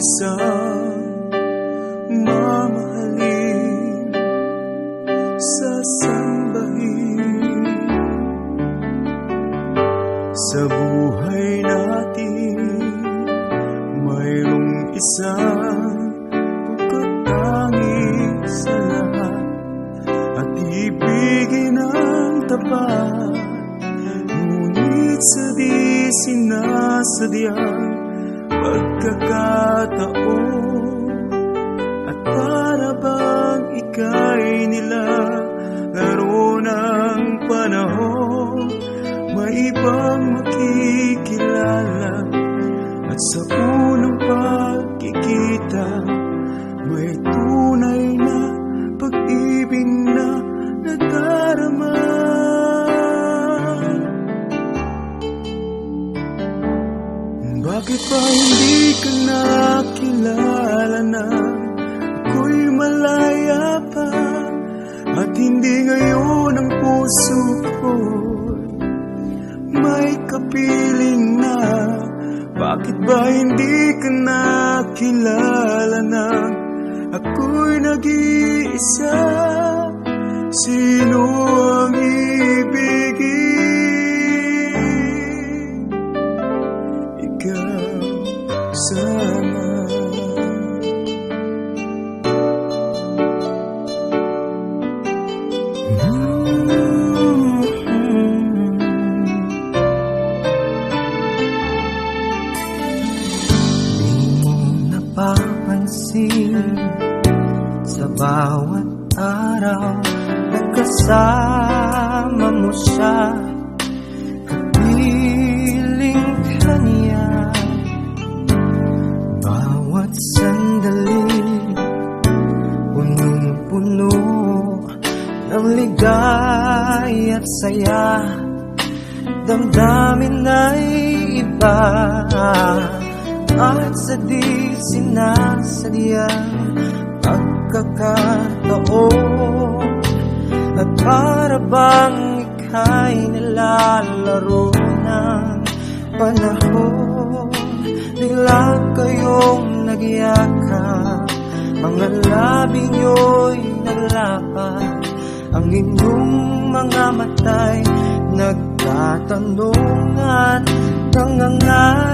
isang mamahalin, sasambahin. Sa buhay natin mayroong isang pagkatanging sa lahat, at ibigin ang tapat, ngunit sa di sinasadyang pagkakataon, at para bang ika'y nilalaro ng panahon, may ibang makikilala, at sa unang pagkikita may tunay na pag-ibig na nadarama. Bakit ba hindi ka nakilala na ako'y malaya pa, at hindi ngayon ang puso ko'y may kapiling na? Bakit ba hindi ka nakilala na ako'y nag-iisa? Sino ang ibigin? Ikaw sana. Papansin sa bawat araw nagkasama mo siya, kapiling ka niya. Bawat sandali punong-puno ng ligay at saya, damdamin ay iba, at sa di sinasadyang pagkakataon, at para bang ika'y nilalaro ng panahon, bigla kayong nagyakap, mga labi nyo'y naglapat, ang inyong mga mata'y nagtatanong at nangangarap.